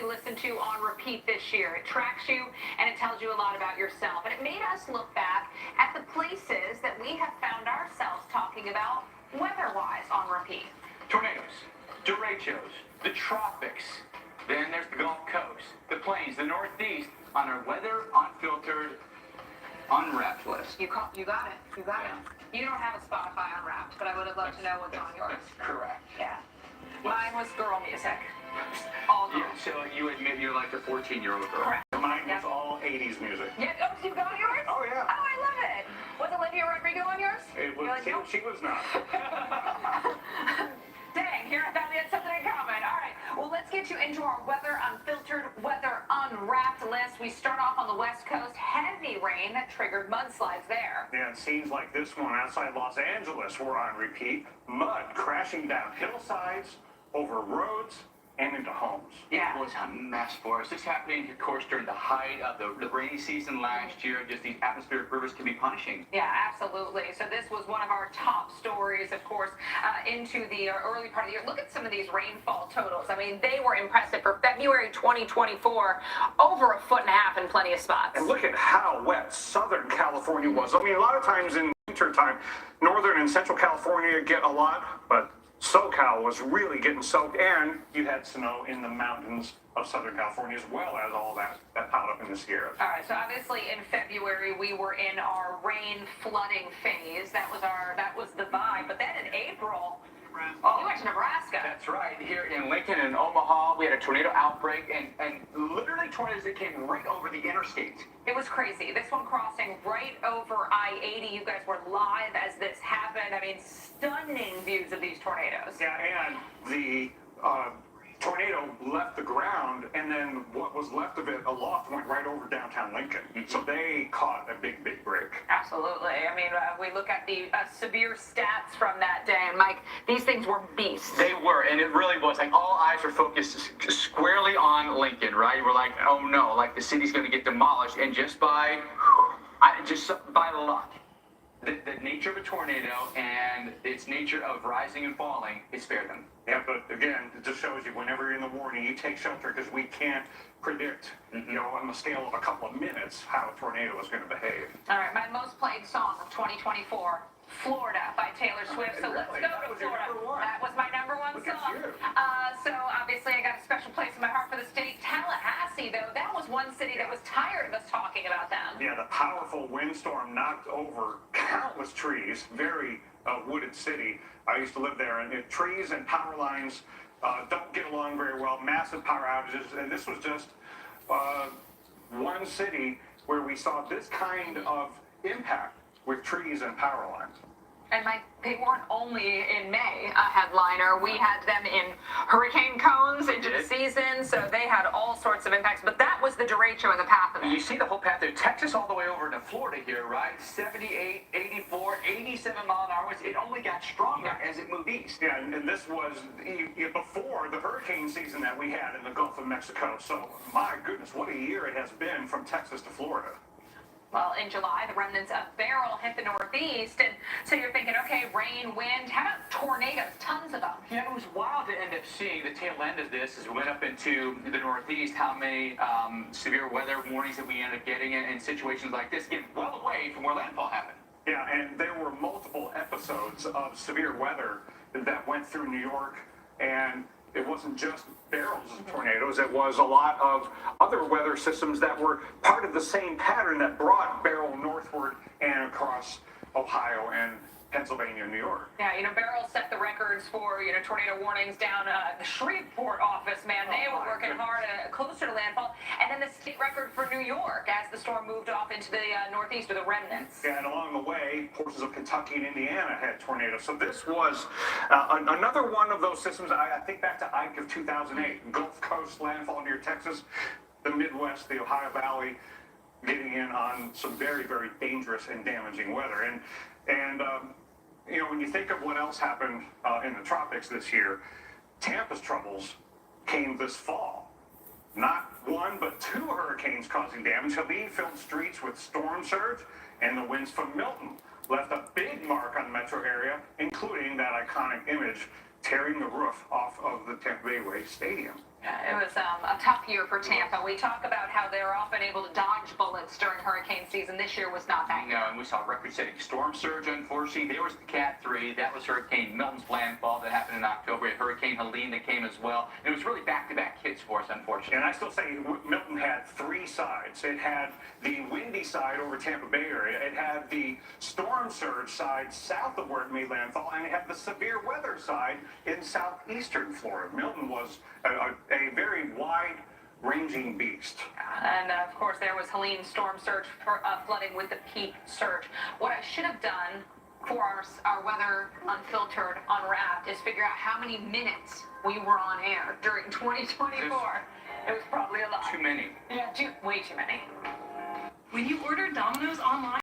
probably listen to on repeat this year. It tracks you and it tells you a lot about yourself. And it made us look back at the places that we have found ourselves talking about weather-wise on repeat. Tornadoes, derechos, the tropics, then there's the Gulf Coast, the plains, the Northeast, on our weather unfiltered unwrapped list. You got it. You got it. You don't have a Spotify Unwrapped, but I would have loved to know what's on yours. Correct. Yeah. Mine was girl music. All girl. Yeah, so you admit you're like a 14-year-old girl. Correct. Mine was all 80s music. Yeah. Oh, you got yours? Oh, yeah. Oh, I love it. Was Olivia Rodrigo on yours? It was, Like, nope. she was not. Dang, here I thought we had something in common. All right, well, let's get you into our weather unfiltered, weather unwrapped list. We start off on the West Coast. Heavy rain that triggered mudslides there. Yeah, and scenes like this one outside Los Angeles were on repeat. Mud crashing down hillsides, over roads, and into homes. Yeah. It was a mess for us. This happening, of course, during the height of the rainy season last year. Just these atmospheric rivers can be punishing. Yeah, absolutely. So this was one of our top stories, of course, into the early part of the year. Look at some of these rainfall totals. I mean, they were impressive. For February 2024, over 1.5 feet in plenty of spots. And look at how wet Southern California was. I mean, a lot of times in winter time, Northern and Central California get a lot, but SoCal was really getting soaked, and you had snow in the mountains of Southern California as well as all that piled up in the Sierras. All right, so obviously in February we were in our rain flooding phase. That was the vibe. But then in April, you went to Nebraska. That's right. Here in Lincoln and Omaha, we had a tornado outbreak, and literally tornadoes that came right over the interstate. It was crazy. This one crossing right over I-80. You guys were live as this happened. I mean, stunning views of these tornadoes. Yeah, and the tornado left the ground, and then what was left of it aloft went right over downtown Lincoln. So they caught a big break. Absolutely. I mean, we look at the severe stats from that day, and Mike, these things were beasts. They were, and it really was. Like, all eyes were focused squarely on Lincoln, right? We're like, oh no, like the city's going to get demolished, and just by luck, the nature of a tornado and its nature of rising and falling, it spared them. Yeah, but again, it just shows you whenever you're in the warning, you take shelter because we can't predict, you know, on the scale of a couple of minutes how a tornado is going to behave. All right, my most played song of 2024, Florida by Taylor Swift. So let's go to Florida. That was my number one song. So obviously I got a special place in my heart for the state. Tallahassee, though, that was one city that was tired of us talking about them. Yeah, the powerful windstorm knocked over countless trees. Very wooded city. I used to live there, and trees and power lines don't get along very well. Massive power outages, and this was just one city where we saw this kind of impact with trees and power lines. And Mike, they weren't only in May a headliner. We had them in hurricane cones into the season, so they had all sorts of impacts. But that was the derecho in the path of it. You see the whole path there. Texas all the way over to Florida here, right? 78, 84, 87 mile an hour. It only got stronger as it moved east. Yeah, and this was before the hurricane season that we had in the Gulf of Mexico. So, my goodness, what a year it has been from Texas to Florida. Well, in July, the remnants of Beryl hit the Northeast, and so you're thinking, okay, rain, wind, how about tornadoes? Tons of them. Yeah, it was wild to end up seeing the tail end of this as we went up into the Northeast, how many severe weather warnings that we ended up getting in situations like this, get well away from where landfall happened. Yeah, and there were multiple episodes of severe weather that went through New York, and it wasn't just Beryl's tornadoes, it was a lot of other weather systems that were part of the same pattern that brought Beryl northward and across Ohio and Pennsylvania and New York. Yeah, you know, Beryl set the records for, you know, tornado warnings down the Shreveport office, man. They were working hard closer to landfall. And then the state record for New York as the storm moved off into the Northeast with the remnants. Yeah, and along the way, portions of Kentucky and Indiana had tornadoes. So this was another one of those systems. I think back to Ike of 2008, Gulf Coast landfall near Texas, the Midwest, the Ohio Valley, getting in on some very dangerous and damaging weather. And you know, when you think of what else happened in the tropics this year, Tampa's troubles came this fall. Not one, but two hurricanes causing damage. Helene filled streets with storm surge, and the winds from Milton left a big mark on the metro area, including that iconic image tearing the roof off of the Tampa Bay Rays Stadium. Yeah, it was a tough year for Tampa. We talk about how they're often able to dodge bullets during hurricane season. This year was not that year. No, and we saw record-setting storm surge, unfortunately. There was the Cat 3. That was Hurricane Milton's landfall that happened in October. We had Hurricane Helene that came as well. And it was really back-to-back hits for us, unfortunately. And I still say Milton had three sides. It had the windy side over Tampa Bay area. It had the storm surge side south of where it made landfall, and it had the severe weather side in southeastern Florida. Milton was a very wide-ranging beast. And of course, there was Helene storm surge for flooding with the peak surge. What I should have done for our Weather Unfiltered Unwrapped is figure out how many minutes we were on air during 2024. It was probably a lot. Too many. Yeah, way too many. When you order Domino's online,